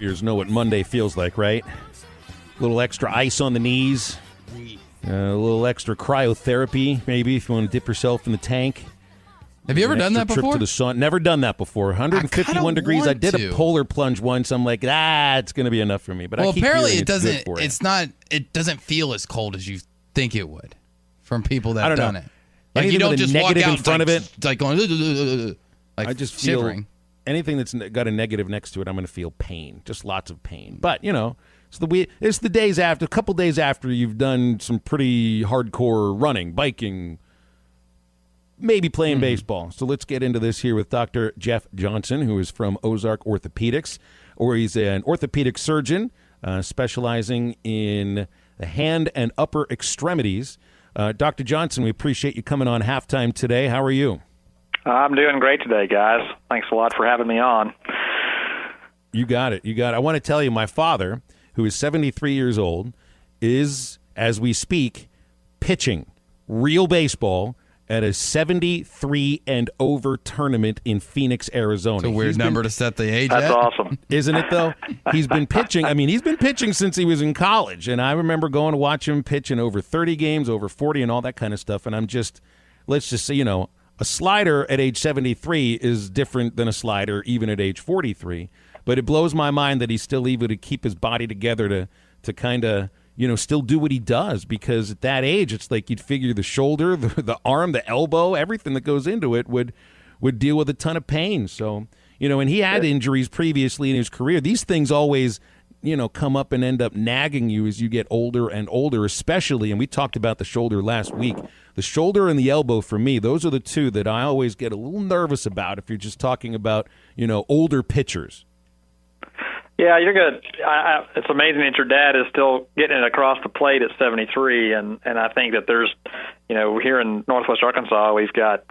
ears know what Monday feels like, right? A little extra ice on the knees, a little extra cryotherapy, maybe if you want to dip yourself in the tank. Have you ever done that before? Trip to the sun. Never done that before. 151 degrees. I did a polar plunge once. I'm like, it's going to be enough for me. But well, I keep apparently hearing it doesn't. Good for it's not. It doesn't feel as cold as you think it would from people that have done it. Like you don't just walk out in front of it. Like going. Like I just shivering. feel anything that's got a negative next to it, I'm going to feel pain. Just lots of pain. But it's the days after, a couple days after you've done some pretty hardcore running, biking, maybe playing baseball. So let's get into this here with Dr. Jeff Johnson, who is from Ozark Orthopedics, or he's an orthopedic surgeon specializing in the hand and upper extremities. Dr. Johnson, we appreciate you coming on Halftime today. How are you? I'm doing great today, guys. Thanks a lot for having me on. You got it. I want to tell you, my father, who is 73 years old, is, as we speak, pitching real baseball at a 73 and over tournament in Phoenix, Arizona. It's a weird number to set the age That's at. awesome. Isn't it, though? He's been pitching. I mean, he's been pitching since he was in college, and I remember going to watch him pitch in over 30 games, over 40, and all that kind of stuff, and let's just say, a slider at age 73 is different than a slider even at age 43, but it blows my mind that he's still able to keep his body together to kind of still do what he does, because at that age, it's like you'd figure the shoulder, the arm, the elbow, everything that goes into it would deal with a ton of pain. So, and he had injuries previously in his career. These things always, come up and end up nagging you as you get older and older, especially, and we talked about the shoulder last week, the shoulder and the elbow for me, those are the two that I always get a little nervous about if you're just talking about, older pitchers. Yeah, you're good. It's amazing that your dad is still getting it across the plate at 73, and I think that there's, here in Northwest Arkansas, we've got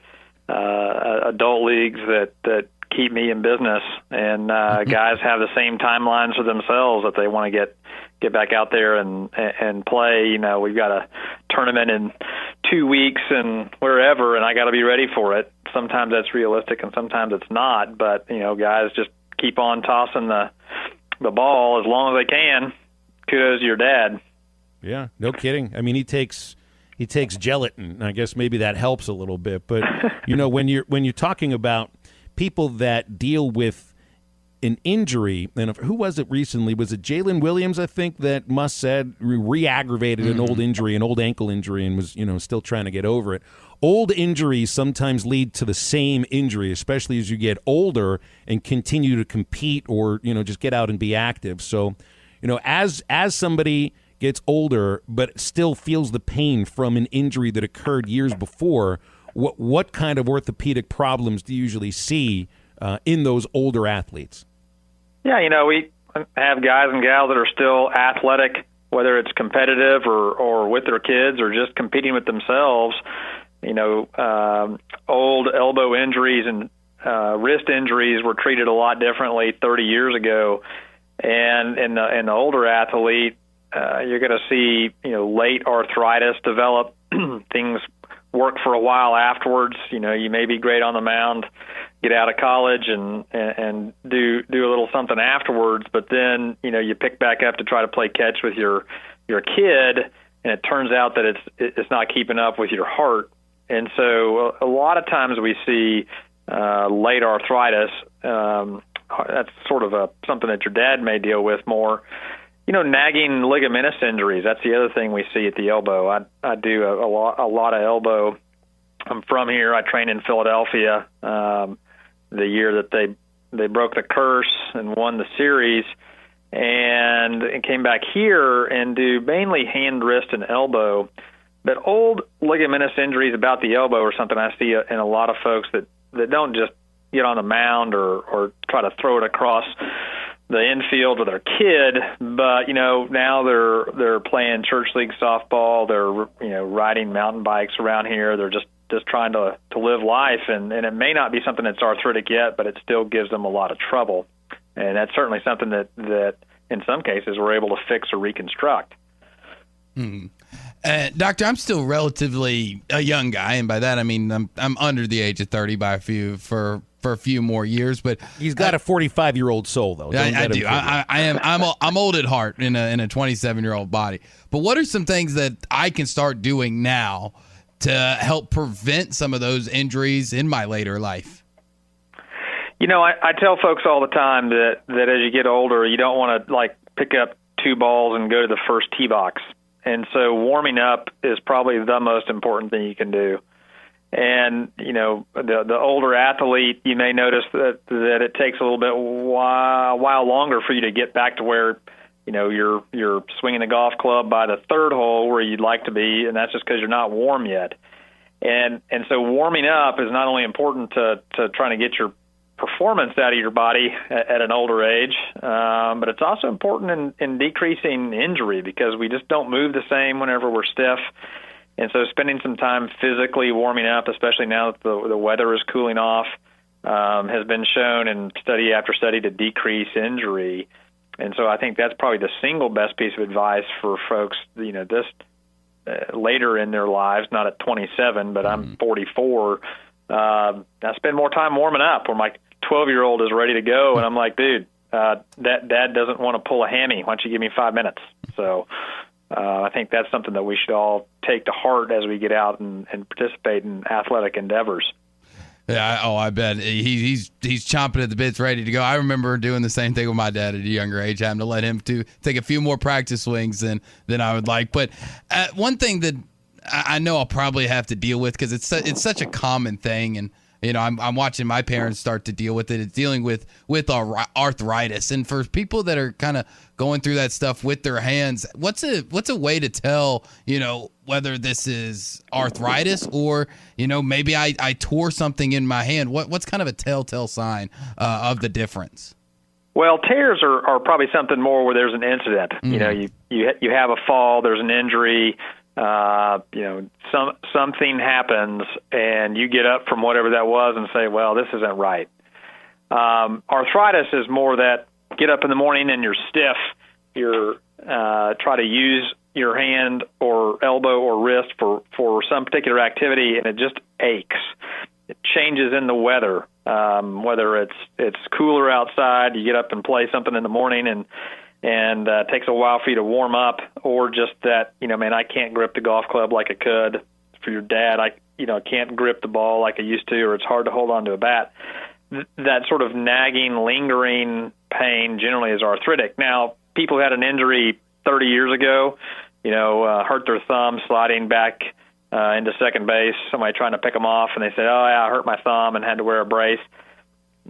adult leagues that keep me in business, and guys have the same timelines for themselves that they want to get back out there and play. We've got a tournament in 2 weeks and wherever, and I got to be ready for it. Sometimes that's realistic, and sometimes it's not. But guys just keep on tossing the ball as long as they can. Kudos to your dad. Yeah, no kidding. I mean, he takes gelatin. I guess maybe that helps a little bit. But when you're talking about people that deal with an injury, and who was it recently? Was it Jalen Williams, I think, that Musk said re-aggravated an old injury, an old ankle injury, and was still trying to get over it. Old injuries sometimes lead to the same injury, especially as you get older and continue to compete or just get out and be active. So, as somebody gets older but still feels the pain from an injury that occurred years before, what kind of orthopedic problems do you usually see in those older athletes? Yeah, we have guys and gals that are still athletic, whether it's competitive or with their kids or just competing with themselves. Old elbow injuries and wrist injuries were treated a lot differently 30 years ago. And in the older athlete, you're going to see, late arthritis develop. Things work for a while afterwards. You may be great on the mound, get out of college and do a little something afterwards, but then, you pick back up to try to play catch with your kid, and it turns out that it's not keeping up with your heart. And so a lot of times we see late arthritis. That's sort of something that your dad may deal with more. Nagging ligamentous injuries. That's the other thing we see at the elbow. I do a lot of elbow. I'm from here. I trained in Philadelphia the year that they broke the curse and won the series, and came back here and do mainly hand, wrist, and elbow. But old ligamentous injuries about the elbow are something I see in a lot of folks that don't just get on the mound or try to throw it across the infield with their kid, but now they're playing church league softball, they're riding mountain bikes around here, they're just trying to live life, and it may not be something that's arthritic yet, but it still gives them a lot of trouble, and that's certainly something that in some cases we're able to fix or reconstruct. Doctor, I'm still relatively a young guy, and by that I mean I'm under the age of 30 by a few for for a few more years. But he's got a 45-year-old soul, though. I do. I'm old at heart in a 27-year-old body. But what are some things that I can start doing now to help prevent some of those injuries in my later life? I tell folks all the time that as you get older, you don't want to pick up 2 balls and go to the first tee box. And so warming up is probably the most important thing you can do. And, the older athlete, you may notice that it takes a little bit while longer for you to get back to where, you're swinging the golf club by the 3rd hole where you'd like to be, and that's just because you're not warm yet. And so warming up is not only important to trying to get your performance out of your body at an older age, but it's also important in decreasing injury because we just don't move the same whenever we're stiff. And so spending some time physically warming up, especially now that the weather is cooling off, has been shown in study after study to decrease injury. And so I think that's probably the single best piece of advice for folks, this later in their lives, not at 27, but I'm 44. I spend more time warming up where my 12-year-old is ready to go, and I'm like, dude, Dad doesn't want to pull a hammy. Why don't you give me 5 minutes? So I think that's something that we should all take to heart as we get out and participate in athletic endeavors. Yeah, I bet he's chomping at the bits, ready to go. I remember doing the same thing with my dad at a younger age, having to let him take a few more practice swings than I would like. But one thing that I know I'll probably have to deal with because it's such a common thing, and I'm watching my parents start to deal with it. It's dealing with arthritis, and for people that are kind of going through that stuff with their hands, what's a way to tell whether this is arthritis or maybe I tore something in my hand? What's kind of a telltale sign of the difference? Well, tears are probably something more where there's an incident. You have a fall, there's an injury. Something happens and you get up from whatever that was and say, well, this isn't right. Arthritis is more that get up in the morning and you're stiff. You're try to use your hand or elbow or wrist for some particular activity and it just aches. It changes in the weather, whether it's cooler outside, you get up and play something in the morning and it takes a while for you to warm up, or just that, I can't grip the golf club like I could. For your dad, I can't grip the ball like I used to, or it's hard to hold on to a bat. That sort of nagging, lingering pain generally is arthritic. Now, people who had an injury 30 years ago, hurt their thumb sliding back into second base, somebody trying to pick them off, and they said, oh, yeah, I hurt my thumb and had to wear a brace.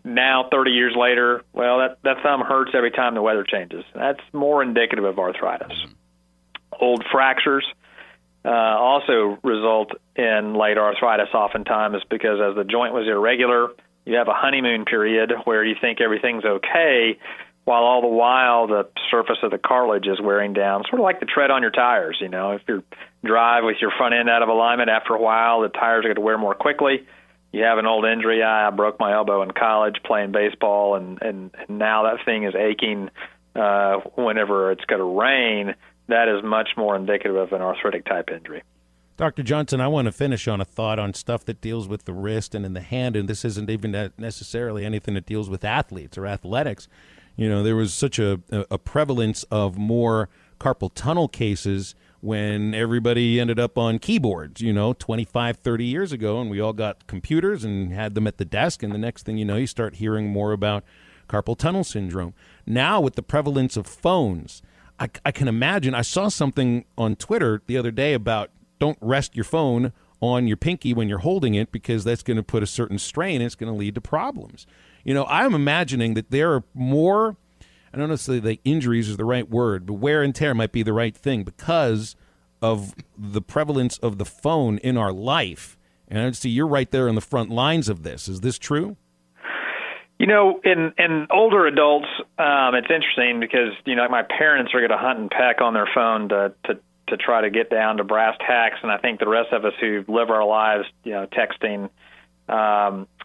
Now, 30 years later, well, that thumb hurts every time the weather changes. That's more indicative of arthritis. Old fractures also result in late arthritis oftentimes because as the joint was irregular, you have a honeymoon period where you think everything's okay, while all the while the surface of the cartilage is wearing down, sort of like the tread on your tires. If you drive with your front end out of alignment, after a while, the tires are going to wear more quickly. You have an old injury. I broke my elbow in college playing baseball, and now that thing is aching whenever it's going to rain. That is much more indicative of an arthritic type injury. Dr. Johnson, I want to finish on a thought on stuff that deals with the wrist and in the hand, and this isn't even necessarily anything that deals with athletes or athletics. There was such a prevalence of more carpal tunnel cases when everybody ended up on keyboards, 25, 30 years ago, and we all got computers and had them at the desk, and the next thing you know, you start hearing more about carpal tunnel syndrome. Now, with the prevalence of phones, I can imagine, I saw something on Twitter the other day about don't rest your phone on your pinky when you're holding it because that's going to put a certain strain and it's going to lead to problems. I'm imagining that there are more, I don't know if the injuries is the right word, but wear and tear might be the right thing because of the prevalence of the phone in our life. And I see you're right there on the front lines of this. Is this true? In older adults, it's interesting because, my parents are going to hunt and peck on their phone to try to get down to brass tacks. And I think the rest of us who live our lives, texting,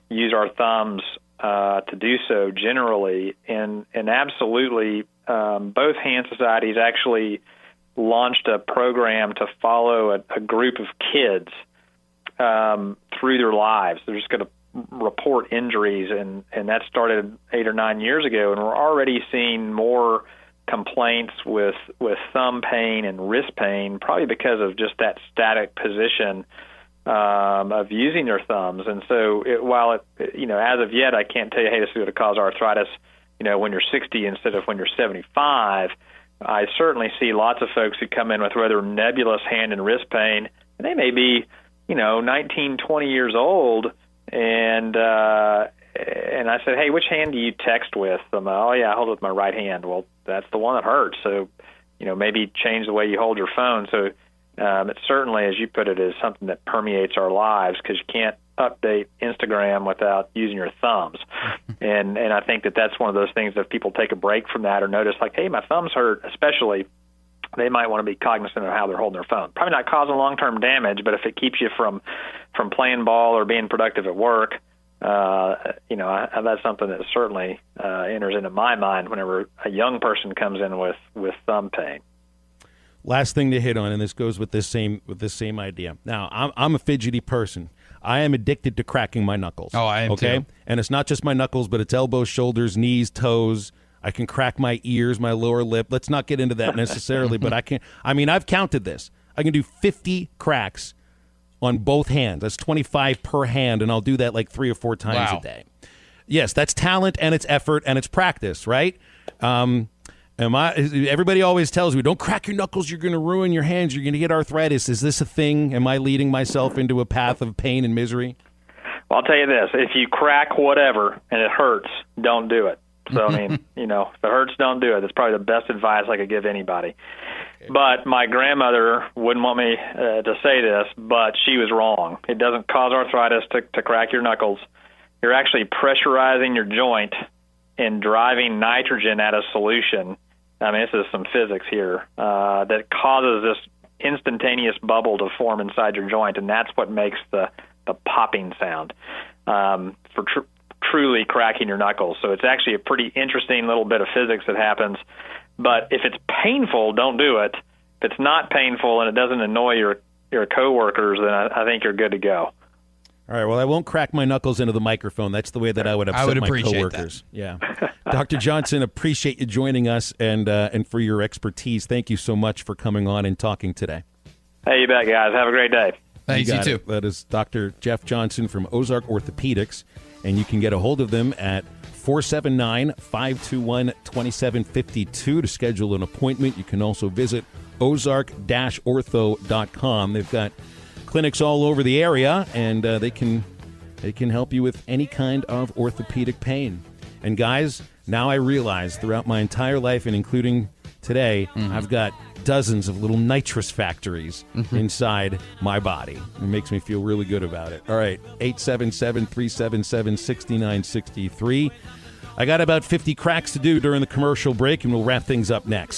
use our thumbs to do so generally. And absolutely, both hand societies actually launched a program to follow a group of kids through their lives. They're just going to report injuries, and that started 8 or 9 years ago, and we're already seeing more complaints with thumb pain and wrist pain, probably because of just that static position of using your thumbs. And so while as of yet I can't tell you, hey, this is going to cause arthritis, when you're 60 instead of when you're 75, I certainly see lots of folks who come in with rather nebulous hand and wrist pain, and they may be 19, 20 years old, and I said, hey, which hand do you text with? Oh yeah, I hold it with my right hand. Well, that's the one that hurts. So, maybe change the way you hold your phone. So it certainly, as you put it, is something that permeates our lives, because you can't update Instagram without using your thumbs. And I think that's one of those things that if people take a break from that or notice, like, hey, my thumbs hurt, especially, they might want to be cognizant of how they're holding their phone. Probably not causing long-term damage, but if it keeps you from playing ball or being productive at work, that's something that certainly enters into my mind whenever a young person comes in with thumb pain. Last thing to hit on, and this goes with this same idea. Now, I'm a fidgety person. I am addicted to cracking my knuckles. Oh, I am too. And it's not just my knuckles, but it's elbows, shoulders, knees, toes. I can crack my ears, my lower lip. Let's not get into that necessarily, but I've counted this. I can do 50 cracks on both hands. That's 25 per hand, and I'll do that like 3 or 4 times a day. Yes, that's talent, and it's effort, and it's practice, right? Everybody always tells me, don't crack your knuckles, you're going to ruin your hands, you're going to get arthritis. Is this a thing? Am I leading myself into a path of pain and misery? Well, I'll tell you this. If you crack whatever and it hurts, don't do it. So, if it hurts, don't do it. That's probably the best advice I could give anybody. Okay. But my grandmother wouldn't want me to say this, but she was wrong. It doesn't cause arthritis to crack your knuckles. You're actually pressurizing your joint and driving nitrogen out of solution. This is some physics here, that causes this instantaneous bubble to form inside your joint, and that's what makes the popping sound for truly cracking your knuckles. So it's actually a pretty interesting little bit of physics that happens. But if it's painful, don't do it. If it's not painful and it doesn't annoy your coworkers, then I think you're good to go. All right, well, I won't crack my knuckles into the microphone. That's the way that I would upset my coworkers. Yeah. Dr. Johnson, appreciate you joining us and for your expertise. Thank you so much for coming on and talking today. Hey, you bet, guys. Have a great day. Thanks, you too. That is Dr. Jeff Johnson from Ozark Orthopedics, and you can get a hold of them at 479-521-2752 to schedule an appointment. You can also visit ozark-ortho.com. They've got clinics all over the area, and they can help you with any kind of orthopedic pain. And guys, now I realize throughout my entire life, and including today, I've got dozens of little nitrous factories inside my body. It makes me feel really good about it. All right, 877-377-6963. I got about 50 cracks to do during the commercial break, and we'll wrap things up next.